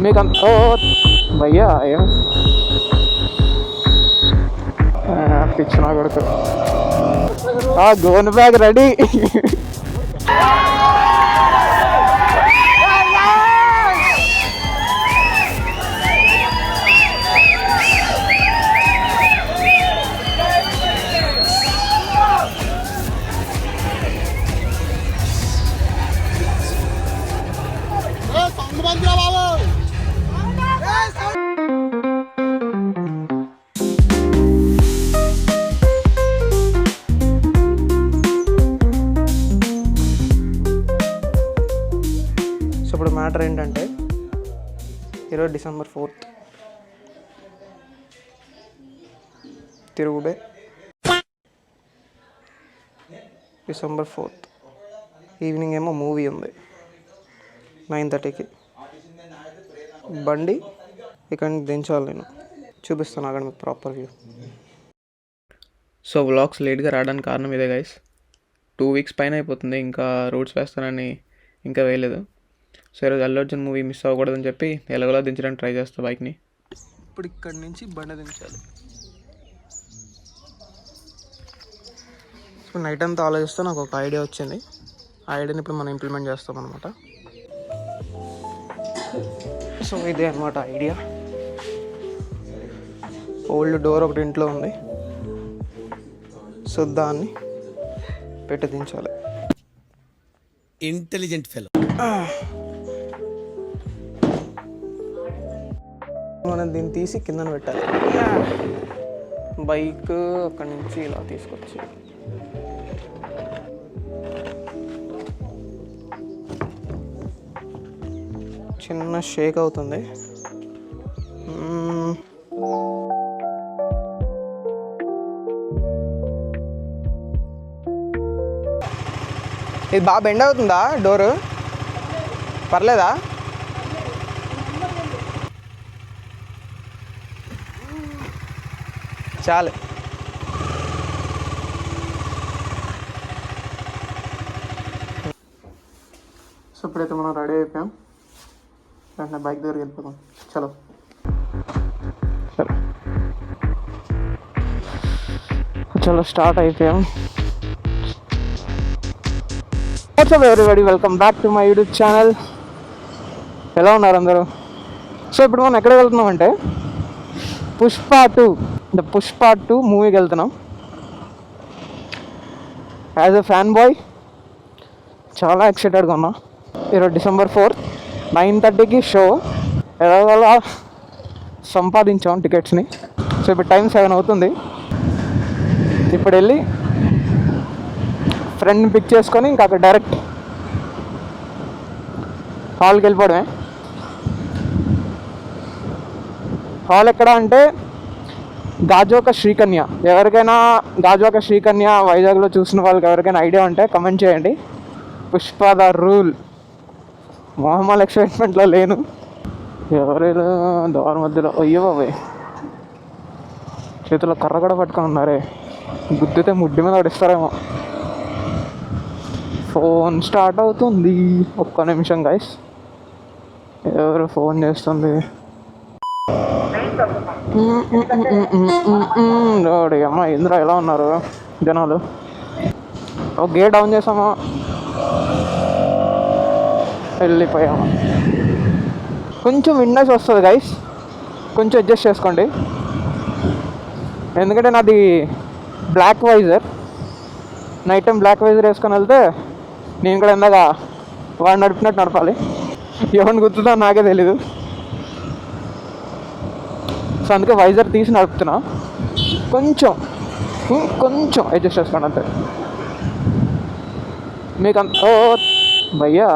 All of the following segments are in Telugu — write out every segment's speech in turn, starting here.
మీకు అంత ఓ భయ్యా ఏం పిచ్చిన కొడుకు గోన్ బ్యాగ్ రెడీ. సో ఇప్పుడు మ్యాటర్ ఏంటంటే ఈరోజు December 4th తిరుగుడే. December 4th evening ఏమో మూవీ ఉంది 9:30కి. బండి ఇక్కడ నుంచి దించాలి, నేను చూపిస్తాను అక్కడ మీకు ప్రాపర్ వ్యూ. సో వ్లాగ్స్ లేట్గా రావడానికి కారణం ఇదే గైస్. 2 weeks పైన అయిపోతుంది, ఇంకా రూట్స్ వేస్తానని ఇంకా వేయలేదు. సో ఈరోజు అల్లు అర్జున్ మూవీ మిస్ అవ్వకూడదని చెప్పి ఎలాగోలా దించడానికి ట్రై చేస్తాను బైక్ని. ఇప్పుడు ఇక్కడి నుంచి బండి దించాలి. ఇప్పుడు నైట్ అంతా ఆలోచిస్తే నాకు ఒక ఐడియా వచ్చింది. ఆ ఐడియాని ఇప్పుడు మనం ఇంప్లిమెంట్ చేస్తాం అనమాట. సో ఇదే అనమాట ఐడియా. ఓల్డ్ డోర్ ఒకటి ఇంట్లో ఉంది, సో దాన్ని పెట్టి దించాలి. Intelligent fellow. మనం దీన్ని తీసి కిందన పెట్టాలి. బైక్ అక్కడి నుంచి ఇలా తీసుకొచ్చి చిన్న షేక్ అవుతుంది. ఇది బాగా బెండ్ అవుతుందా డోరు? పర్లేదా? చాలు. సో ఇప్పుడైతే మనం రెడీ అయిపోయాం. వెంటనే బైక్ దగ్గరికి వెళ్ళిపోతాం. చలో చలో చలో స్టార్ట్ అయిపోయాం. WhatsApp everybody, welcome back to my YouTube channel. ఎలా ఉన్నారు అందరూ? సో ఇప్పుడు మనం ఎక్కడికి వెళ్తున్నాం అంటే పుష్ప 2 మూవీకి వెళ్తున్నాం. యాజ్ ఎ ఫ్యాన్ బాయ్ చాలా ఎక్సైటెడ్గా ఉన్నా. ఈరోజు December 4th 9:30కి షో. ఎలాగోలా సంపాదించాం టికెట్స్ని. సో ఇప్పుడు టైం 7 అవుతుంది. ఇప్పుడు వెళ్ళి ఫ్రెండ్ని పిక్ చేసుకొని ఇంకా అక్కడ డైరెక్ట్ హాల్కి వెళ్ళిపోవడమే. హాల్ ఎక్కడ అంటే గాజువాక శ్రీకన్య. ఎవరికైనా గాజువాక శ్రీకన్య వైజాగ్లో చూసిన వాళ్ళకి ఎవరికైనా ఐడియా ఉంటే కమెంట్ చేయండి. Pushpa the rule. మామూలు ఎక్సైట్మెంట్లో లేను. ఎవరైనా దారి మధ్యలో అయ్యో బాబాయ్ చేతిలో కర్ర కూడా పట్టుకొని ఉన్నారే, గుద్దితే ముడ్డి మీద పడిస్తారేమో. ఫోన్ స్టార్ట్ అవుతుంది. ఒక్క నిమిషం గైస్, ఎవరు ఫోన్ చేస్తుంది? అమ్మ ఇంద్ర ఎలా ఉన్నారు జనాలు? ఒక గేట్ డౌన్ చేసామా, వెళ్ళిపోయాము. కొంచెం విండోస్ వస్తుంది గైస్, కొంచెం అడ్జస్ట్ చేసుకోండి. ఎందుకంటే నాది black visor. Night time black visor వేసుకొని వెళ్తే నేను కూడా ఇందాక వాడు నడిపినట్టు నడపాలి. ఎవరిని గుర్తుందో నాకే తెలీదు. సో అందుకే వైజర్ తీసి నడుపుతున్నా. కొంచెం అడ్జస్ట్ చేసుకోండి అంతే. మీకు అంత ఓ భయ్యా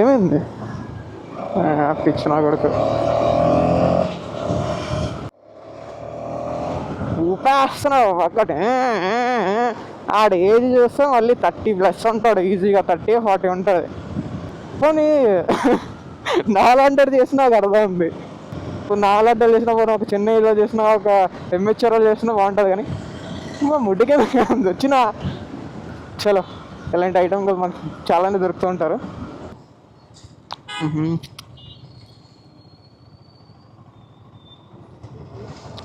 ఏమైంది? పిచ్చిన కొడుకు ఊపేస్తున్నావు ఒక్కటి. ఆడ ఏజ్ చూస్తే మళ్ళీ 30+ ఉంటాడు, ఈజీగా 30-40 ఉంటుంది. పోనీ నాలాంటి చేసినా నాకు అర్థం ఉంది. ఇప్పుడు నాలాంటి చేసినా పోనీ ఒక చెన్నైలో చేసినా ఒక ఎంహెచ్ఆర్లో చేసినా బాగుంటుంది. కానీ ముడ్డికే వచ్చిన చలో ఇలాంటి ఐటమ్ కూడా మనకు చాలానే దొరుకుతూ ఉంటారు.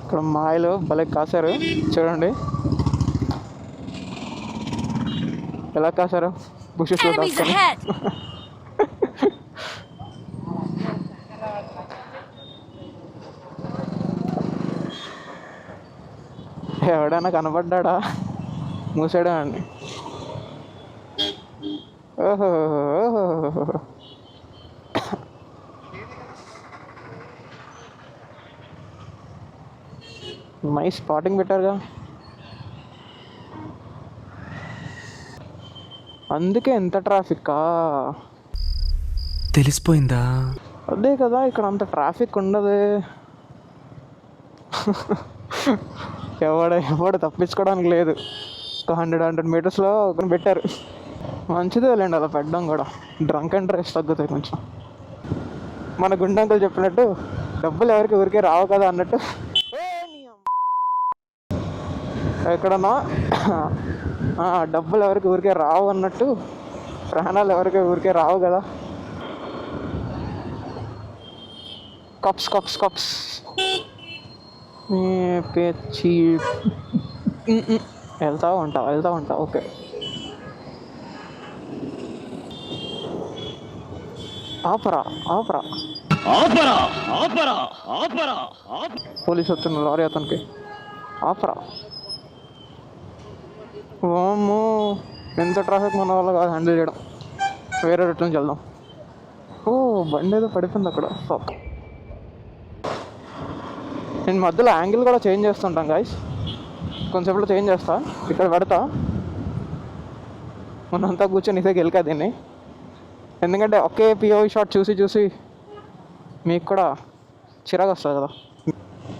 ఇక్కడ మాయలు భలే కాసారు చూడండి, ఎలా కాసారు బుషెస్లో దాచుకొని. ఎవడైనా కనపడ్డా మూసాడా అండి. ఓహో నైస్ స్పాటింగ్ పెట్టారుగా, అందుకే ఎంత ట్రాఫిక్కా తెలిసిపోయిందా? అదే కదా, ఇక్కడ అంత ట్రాఫిక్ ఉండదు. ఎవడు తప్పించుకోవడానికి లేదు. ఒక 100 మీటర్స్లో ఒకరిని పెట్టారు. మంచిదే లేండి అలా పెట్టడం కూడా, డ్రంక్ అండ్ డ్రైవ్స్ తగ్గుతాయి కొంచెం. మన గుండంకులు చెప్పినట్టు డబ్బులు ఎవరికి ఊరికే రావు కదా అన్నట్టు, ఎక్కడన్నా డబ్బులు ఎవరికి ఊరికే రావు అన్నట్టు ప్రాణాలు ఎవరికి ఊరికే రావు కదా. కప్స్ కప్స్ కప్స్ పేచి వెళ్తా ఉంటా. ఓకే, ఆపరా పోలీసు వస్తున్న లారీ అతనికి, ఆపరా. వామ్మో, ఎంత ట్రాఫిక్ మన వల్ల కాదు హ్యాండిల్ చేయడం. వేరే రూట్ నుంచి వెళ్దాం. ఓ బండి ఏదో పడిపోయింది అక్కడ. నేను మధ్యలో యాంగిల్ కూడా చేంజ్ చేస్తుంటాను గాయస్, కొంచెంసేపులో చేంజ్ చేస్తా. ఇక్కడ పెడతా, మనంతా కూర్చొని ఇదే గెలికా దీన్ని. ఎందుకంటే ఒకే పిఓవి షాట్ చూసి మీకు కూడా చిరాకు వస్తుంది కదా.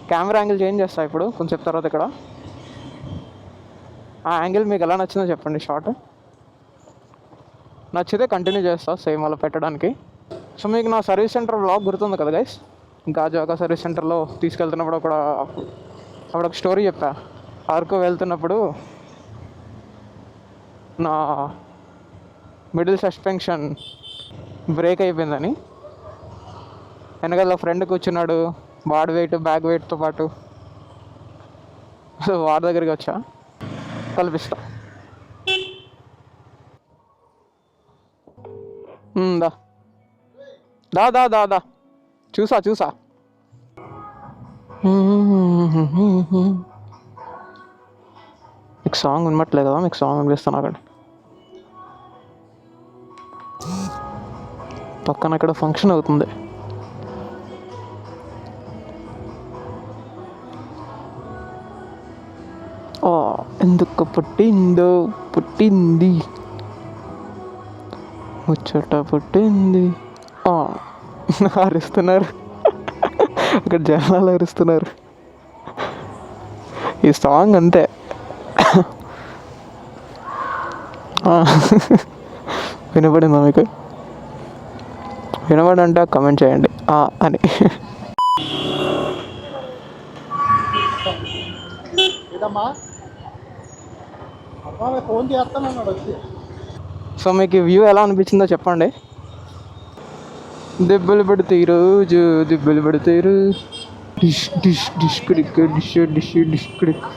కెమెరా యాంగిల్ చేంజ్ చేస్తా ఇప్పుడు కొంచెం తర్వాత. ఇక్కడ ఆ యాంగిల్ మీకు ఎలా నచ్చిందో చెప్పండి. షాట్ నచ్చితే కంటిన్యూ చేస్తా సేమ్ అలా పెట్టడానికి. సో మీకు నా సర్వీస్ సెంటర్ వ్లాగ్ గుర్తుంది కదా గైస్, గాజువాక సర్వీస్ సెంటర్లో తీసుకెళ్తున్నప్పుడు అప్పుడు ఒక స్టోరీ చెప్పా. అరకు వెళ్తున్నప్పుడు నా మిడిల్ సస్పెన్షన్ బ్రేక్ అయిపోయిందని, వెనకాల ఫ్రెండ్ కూర్చున్నాడు బాడీ వెయిట్ బ్యాగ్ వెయిట్తో పాటు. సో వాడి దగ్గరికి వచ్చా, కల్పిస్తా. దా చూసా మీకు సాంగ్ వినట్లేదు కదా, మీకు సాంగ్ వినిపిస్తాను అక్కడ. పక్కన ఇక్కడ ఫంక్షన్ అవుతుంది. ఎందుకు పుట్టింది ముచ్చట పుట్టింది. అరుస్తున్నారు అక్కడ జనాలు అరుస్తున్నారు. ఈ సాంగ్ అంతే. వినపడిందా మీకు? వినపడంటే కమెంట్ చేయండి అని. సో మీకు వ్యూ ఎలా అనిపించిందో చెప్పండి. దెబ్బలు పడితే రోజు దెబ్బలు పడతారు. Dish dish dish Crick dish dish dish Crick.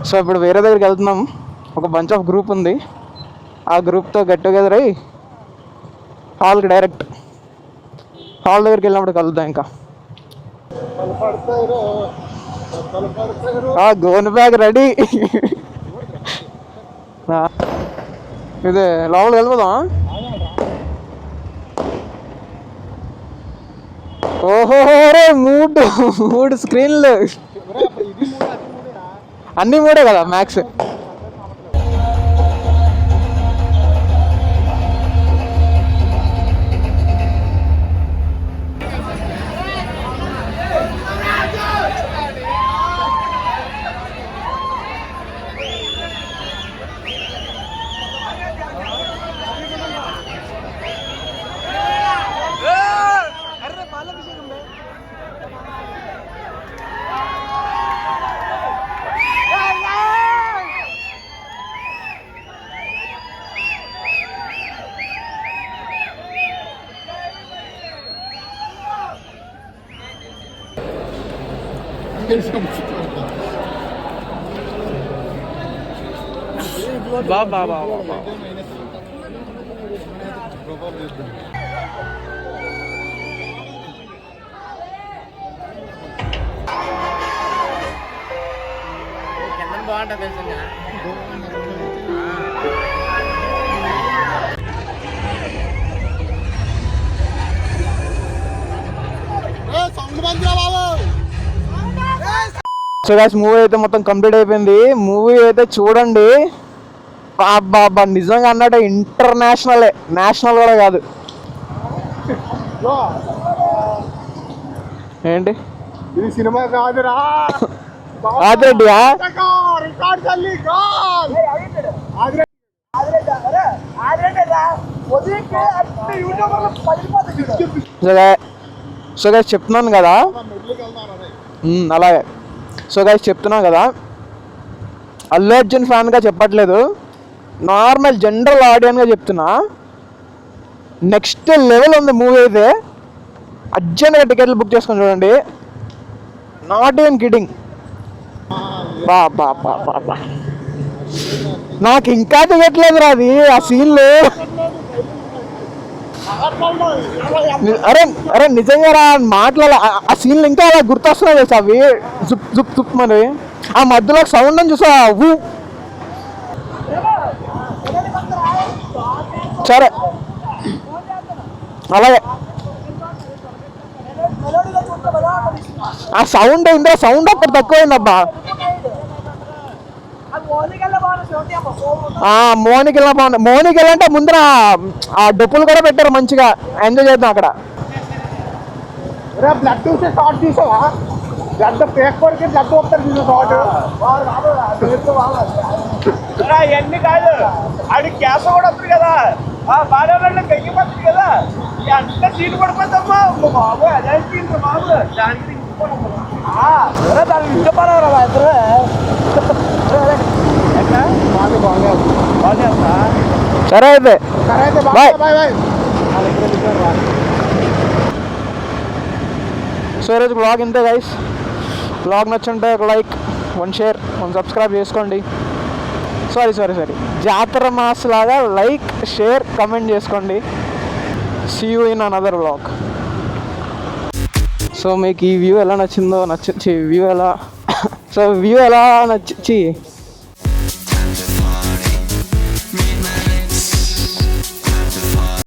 So ఇప్పుడు వేరే దగ్గరికి వెళ్తున్నాం. ఒక బంచ్ ఆఫ్ గ్రూప్ ఉంది. ఆ గ్రూప్తో గెట్ టుగెదర్ అయ్యి డైరెక్ట్ హాల్ దగ్గరికి వెళ్ళినప్పుడు కలుద్దాం. ఇంకా గోన్ బ్యాగ్ రెడీ. ఇదే లోపలికి వెళ్ళిపోదాం. ఓహో మూడు స్క్రీన్లు, అన్నీ మూడే కదా మ్యాక్స్. బాబా బాబా బాగుంటుంది సో గైస్ మూవీ అయితే మొత్తం కంప్లీట్ అయిపోయింది. మూవీ అయితే చూడండి, బాబా నిజంగా అన్నట్టు ఇంటర్నేషనలే, నేషనల్ కూడా కాదు. ఏంటి ఇది సినిమా కాదురా, ఆదిరెడ్డియా? సో గైస్ చెప్తున్నాను కదా, అలాగే. సో గైస్ చెప్తున్నాను కదా, అల్లు అర్జున్ ఫ్యాన్గా చెప్పట్లేదు, నార్మల్ జనరల్ ఆడియన్గా చెప్తున్నా. నెక్స్ట్ లెవెల్ ఉంది మూవీ అయితే. అర్జెంట్గా టికెట్లు బుక్ చేసుకొని చూడండి, నాట్ ఈవెన్ కిడింగ్. బా నాకు ఇంకా టికెట్లేదు రాది ఆ సీన్లు. అరే అరే నిజంగా రా మాట్లాడాల, ఆ సీన్లు ఇంకా అలా గుర్తొస్తున్నాయి తెలుసా అవి, జుప్ జుప్ జుప్ మరి. ఆ మధ్యలో సౌండ్ అని చూసా. సరే అలాగే. ఆ సౌండ్ అయిందా, సౌండ్ అక్కడ తక్కువైందబ్బా. మోనికెళ్ళ బాగుంది. మోనికెళ్ళ అంటే ముందర ఆ డప్పులు కూడా పెట్టారు, మంచిగా ఎంజాయ్ చేద్దాం అక్కడ. బ్లడ్ చూసే షార్ట్ చూసావా? బ్లడ్ పేక్ కొడికి బ్లడ్ వస్తారు చూసే షార్ట్. ఇవన్నీ కాదు, ఆడి క్యాస కూడా వస్తుంది కదా, బాగా గయ్యపోతుంది కదా, అంతా సీటు పడిపోతామ్మా బాబు. అదే సీన్ బాబు, దానికి దానికి ఇష్టపడరా ఇద్దరు. సరే అయితే బాయ్. సో ఈరోజు బ్లాగ్ ఇంతే గైస్. బ్లాగ్ నచ్చుంటే ఒక లైక్, 1 షేర్, 1 సబ్స్క్రైబ్ చేసుకోండి. సారీ జాతర మాస్ లాగా లైక్, షేర్, కమెంట్ చేసుకోండి. See you in another blog. So మీకు ఈ వ్యూ ఎలా నచ్చిందో, వ్యూ ఎలా నచ్చి